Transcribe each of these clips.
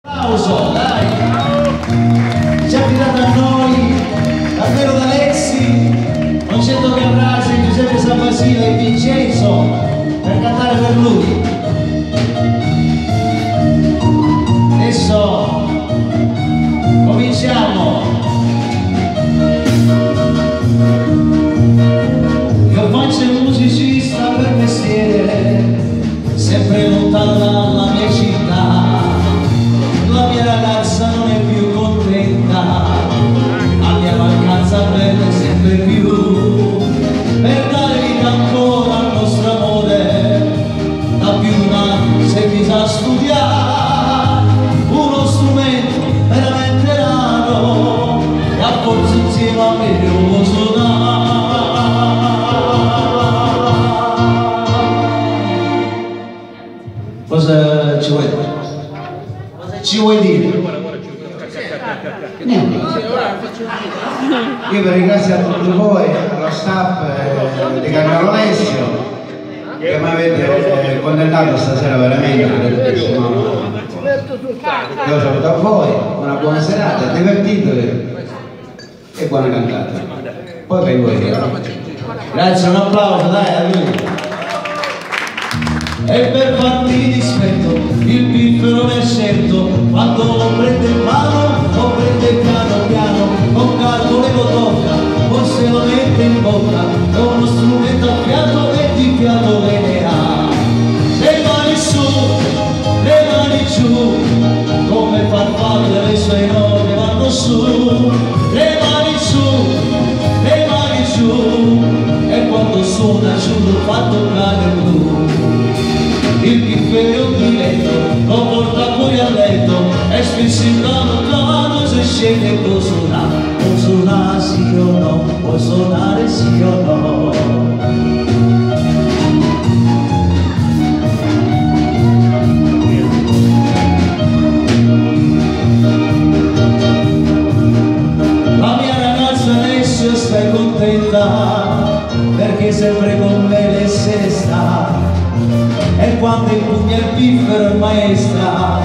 Applauso, dai! Ci ha affidato a noi, davvero da Alessi, Concetto Carrasi, Giuseppe San Basile e Vincenzo per cantare per lui. Adesso cominciamo. Io faccio il musicista per mestiere, sempre lontano dalla mia città. La mia ragazza non è più contenta, a mia mancanza prende sempre più. Per dare vita ancora al nostro amore, da più di un anno si è messa a studiare uno strumento veramente raro, e a forza insieme a me devo suonare. Cosa ci vuoi dire? Ci vuoi dire? Niente. Io vi ringrazio a tutti voi, allo staff di Carlo Alessio, che mi avete condannato stasera veramente. Io saluto a voi, una buona serata, divertitevi e buona cantata. Poi vengo io. Grazie, un applauso, dai, a lui. E per farti dispetto il piffero mi è scelto, quando lo prende in mano lo prende piano piano, con calcolo e lo tocca, poi se lo mette in bocca, è uno strumento a fiato e di fiato le ne ha. Le mani su, le mani giù, come farfalle le sue note vanno su. Le mani su, le mani giù, e quando suona giù lo fa toccare blu. Il piffero è un diletto, lo porta fuori a letto, e spesso in lontano se scende e può suonare sì o no, può suonare sì o no. La mia ragazza adesso stai contenta, perché sempre con me lei se ne sta. E quando impugna il piffero è maestra,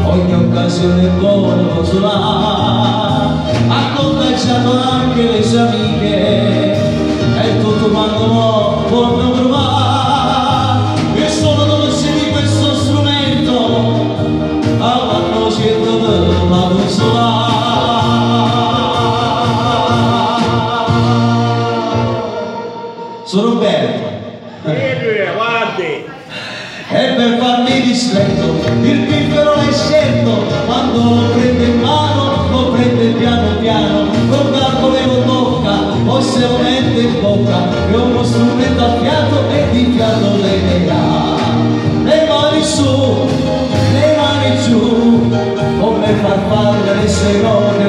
ogni occasione è buona lo suonare. Ha contagiato anche le sue amiche, e tutto quanto mo può provare. E sono dolce di questo strumento, alla certo per la consolare. Sono Roberto. Guardi! E per farmi distretto il piffero l'hai scelto, quando lo prende in mano lo prende piano piano, con calcolo e lo tocca, poi se lo mette in bocca, è uno strumento a fiato e di fiato le ne ha. Le mani su, le mani giù, come farfalle le sue note